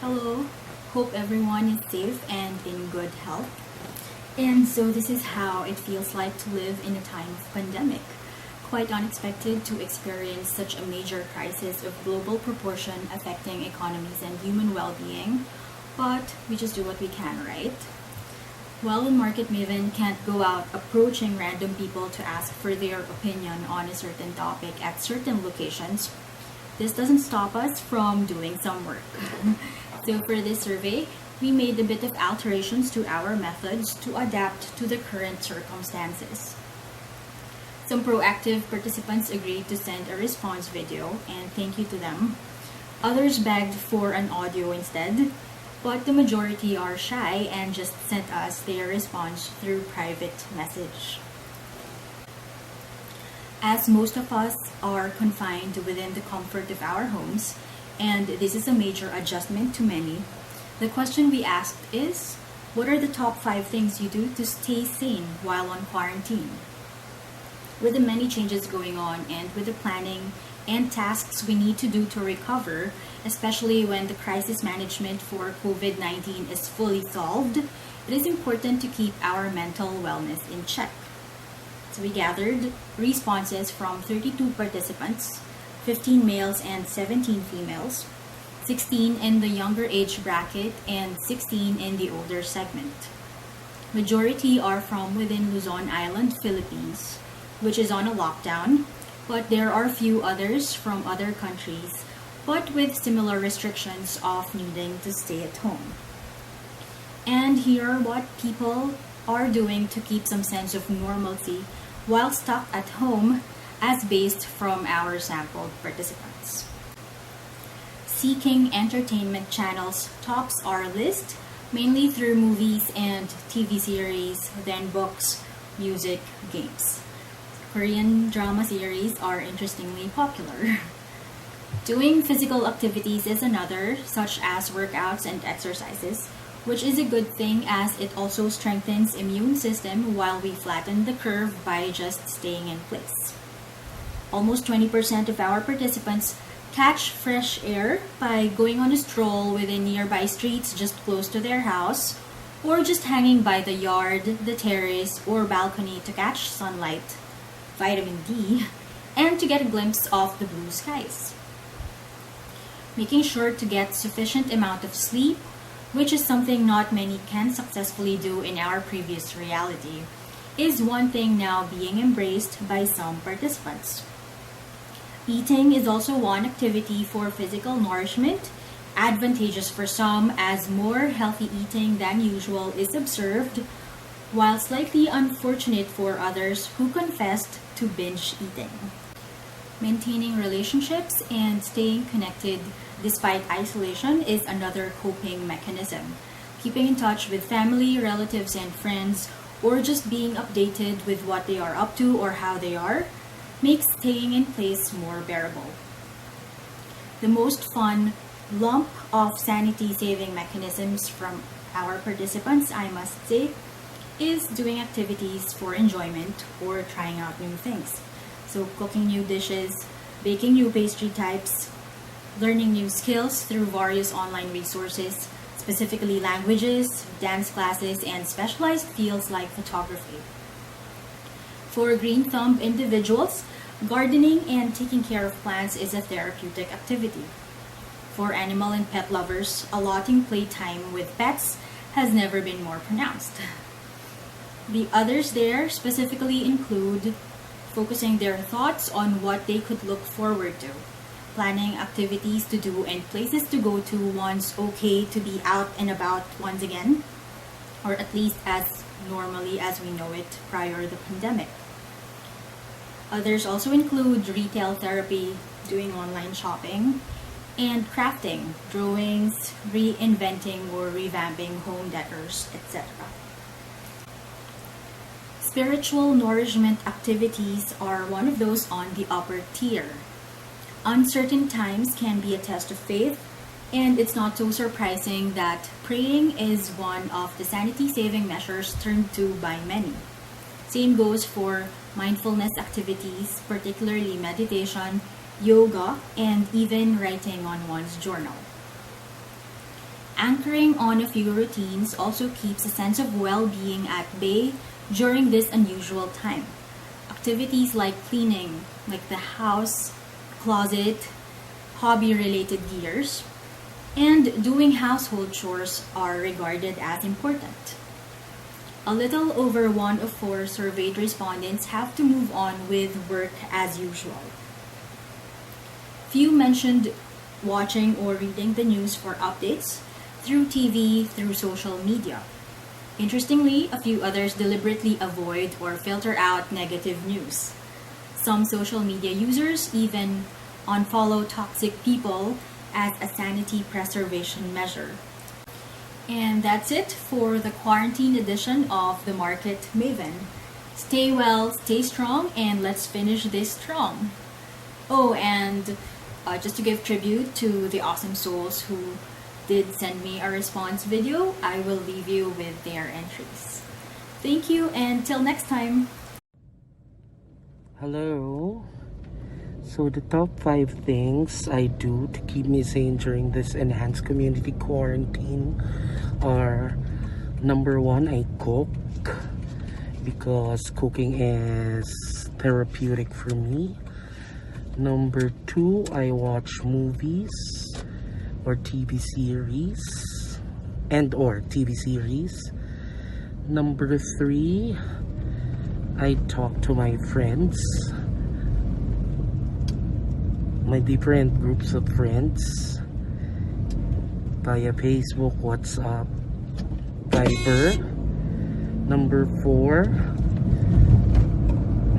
Hello, hope everyone is safe and in good health. And so this is how it feels like to live in a time of pandemic. Quite unexpected to experience such a major crisis of global proportion affecting economies and human well-being, but we just do what we can, right? While a market maven can't go out approaching random people to ask for their opinion on a certain topic at certain locations, this doesn't stop us from doing some work. So for this survey, we made a bit of alterations to our methods to adapt to the current circumstances. Some proactive participants agreed to send a response video, and thank you to them. Others begged for an audio instead, but the majority are shy and just sent us their response through private message. As most of us are confined within the comfort of our homes, and this is a major adjustment to many, the question we asked is, what are the top 5 things you do to stay sane while on quarantine? With the many changes going on and with the planning and tasks we need to do to recover, especially when the crisis management for COVID-19 is fully solved, it is important to keep our mental wellness in check. So we gathered responses from 32 participants, 15 males and 17 females, 16 in the younger age bracket and 16 in the older segment. Majority are from within Luzon Island, Philippines, which is on a lockdown, but there are few others from other countries, but with similar restrictions of needing to stay at home. And here are what people are doing to keep some sense of normalcy while stuck at home, as based from our sampled participants. Seeking entertainment channels tops our list, mainly through movies and TV series, then books, music, games. Korean drama series are interestingly popular. Doing physical activities is another, such as workouts and exercises, which is a good thing as it also strengthens immune system while we flatten the curve by just staying in place. Almost 20% of our participants catch fresh air by going on a stroll within nearby streets just close to their house, or just hanging by the yard, the terrace, or balcony to catch sunlight, vitamin D, and to get a glimpse of the blue skies. Making sure to get sufficient amount of sleep, which is something not many can successfully do in our previous reality, is one thing now being embraced by some participants. Eating is also one activity for physical nourishment, advantageous for some as more healthy eating than usual is observed, while slightly unfortunate for others who confessed to binge eating. Maintaining relationships and staying connected despite isolation is another coping mechanism. Keeping in touch with family, relatives, and friends, or just being updated with what they are up to or how they are, makes staying in place more bearable. The most fun lump of sanity-saving mechanisms from our participants, I must say, is doing activities for enjoyment or trying out new things. So cooking new dishes, baking new pastry types, learning new skills through various online resources, specifically languages, dance classes, and specialized fields like photography. For green thumb individuals, gardening and taking care of plants is a therapeutic activity. For animal and pet lovers, allotting playtime with pets has never been more pronounced. The others there specifically include focusing their thoughts on what they could look forward to, planning activities to do and places to go to once okay to be out and about once again, or at least as normally as we know it prior to the pandemic. Others also include retail therapy, doing online shopping, and crafting, drawings, reinventing or revamping home decors, etc. Spiritual nourishment activities are one of those on the upper tier. Uncertain times can be a test of faith, and it's not so surprising that praying is one of the sanity-saving measures turned to by many. Same goes for mindfulness activities, particularly meditation, yoga, and even writing on one's journal. Anchoring on a few routines also keeps a sense of well-being at bay during this unusual time. Activities like cleaning, like the house, closet, hobby-related gears, and doing household chores are regarded as important. A little over 1 of 4 surveyed respondents have to move on with work as usual. Few mentioned watching or reading the news for updates through TV, through social media. Interestingly, a few others deliberately avoid or filter out negative news. Some social media users even unfollow toxic people as a sanity preservation measure. And that's it for the quarantine edition of The Market Maven. Stay well, stay strong, and let's finish this strong. Oh, and just to give tribute to the awesome souls who did send me a response video, I will leave you with their entries. Thank you, and till next time. Hello. So the top 5 things I do to keep me sane during this enhanced community quarantine are: number 1, I cook because cooking is therapeutic for me. Number 2, I watch movies or TV series or TV series. Number 3, I talk to my friends, my different groups of friends via Facebook, WhatsApp, Viber. Number 4,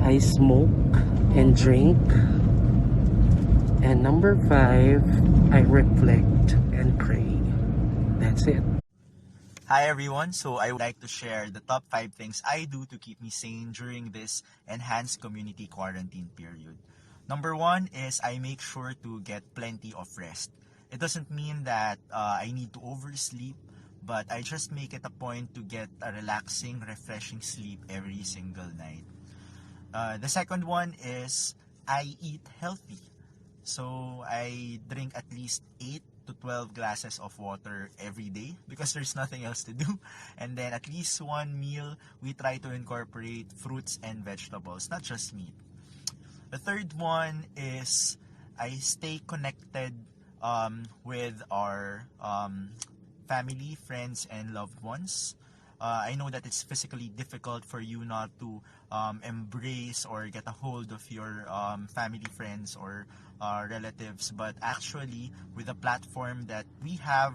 I smoke and drink. And number 5, I reflect and pray. That's it. Hi everyone, so I would like to share the top 5 things I do to keep me sane during this enhanced community quarantine period. Number 1 is I make sure to get plenty of rest. It doesn't mean that I need to oversleep, but I just make it a point to get a relaxing, refreshing sleep every single night. The second one is I eat healthy. So I drink at least 8 to 12 glasses of water every day because there's nothing else to do. And then at least one meal, we try to incorporate fruits and vegetables, not just meat. The third one is I stay connected with our family, friends, and loved ones. I know that it's physically difficult for you not to embrace or get a hold of your family, friends, or relatives, but actually with the platform that we have,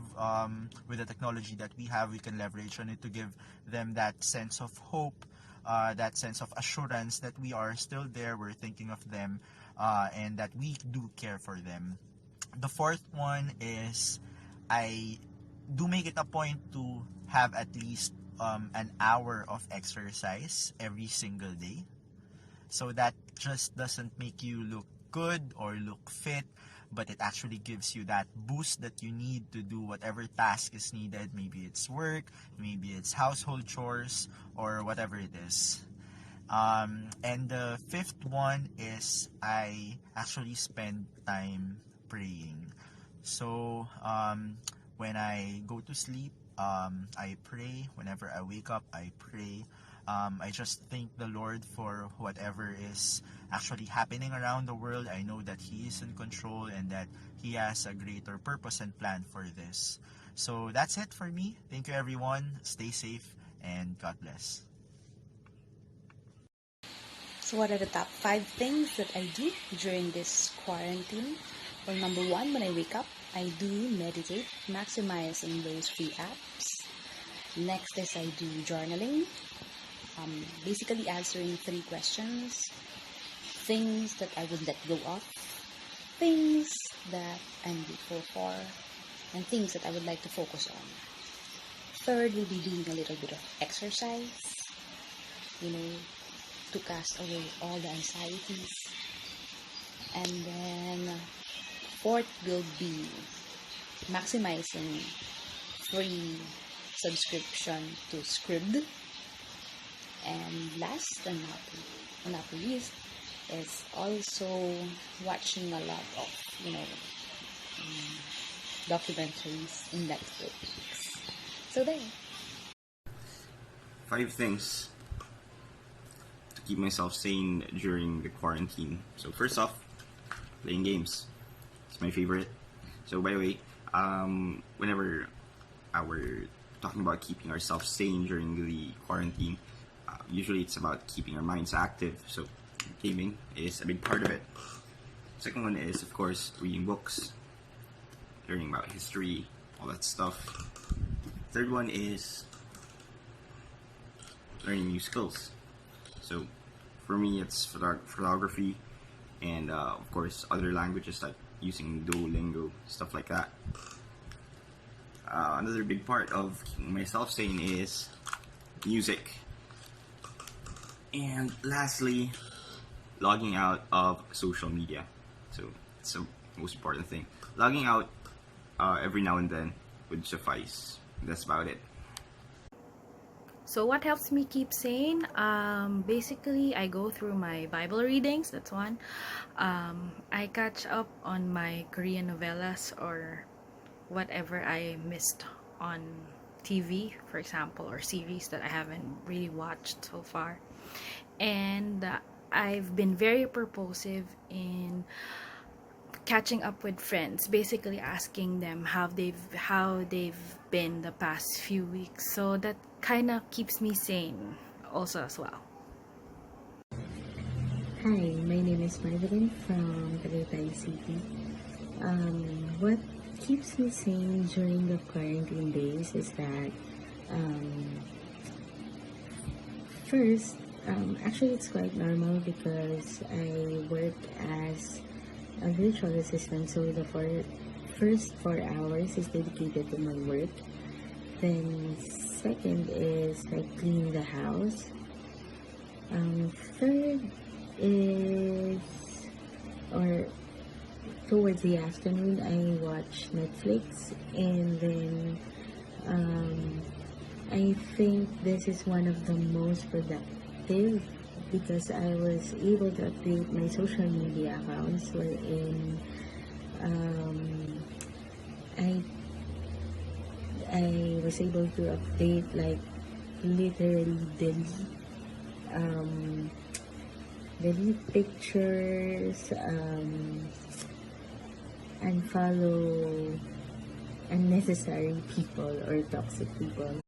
with the technology that we have, we can leverage on it to give them that sense of hope, that sense of assurance that we are still there, we're thinking of them, and that we do care for them. The fourth one is I do make it a point to have at least an hour of exercise every single day. So that just doesn't make you look good or look fit, but it actually gives you that boost that you need to do whatever task is needed. Maybe it's work, maybe it's household chores, or whatever it is. And the fifth one is I actually spend time praying. So when I go to sleep, I pray. Whenever I wake up, I pray. I just thank the Lord for whatever is actually happening around the world. I know that He is in control and that He has a greater purpose and plan for this. So that's it for me. Thank you everyone. Stay safe and God bless. So what are the top 5 things that I do during this quarantine? Well, number 1, when I wake up, I do meditate, maximizing those free apps. Next is I do journaling, basically answering 3 questions. Things that I would let go of, things that I'm grateful for, and things that I would like to focus on. Third will be doing a little bit of exercise, to cast away all the anxieties. And then fourth will be maximizing free subscription to Scribd. And last and not least is also watching a lot of documentaries in Netflix. So there. 5 things to keep myself sane during the quarantine. So first off, playing games. It's my favorite. So by the way, whenever we're talking about keeping ourselves sane during the quarantine, usually it's about keeping our minds active. So gaming is a big part of it. Second one is, of course, reading books, learning about history, all that stuff. Third one is learning new skills. So for me, it's photography, and of course other languages like using Duolingo, stuff like that. Another big part of keeping myself sane is music. And lastly, logging out of social media. So it's the most important thing. Logging out every now and then would suffice. That's about it. So what helps me keep sane? Basically, I go through my Bible readings. That's one. I catch up on my Korean novellas or whatever I missed on TV, for example, or series that I haven't really watched so far. And I've been very purposive in catching up with friends, basically asking them how they've been the past few weeks. So that kind of keeps me sane also as well. Hi, my name is Madeline from Tagaytay City. What keeps me sane during the quarantine days is that first, actually it's quite normal because I work as a virtual assistant, so the first 4 hours is dedicated to my work. Then second is I clean the house. Third is, or towards the afternoon, I watch Netflix, and then I think this is one of the most productive because I was able to update my social media accounts wherein I was able to update, like, literally delete pictures, unfollow unnecessary people or toxic people.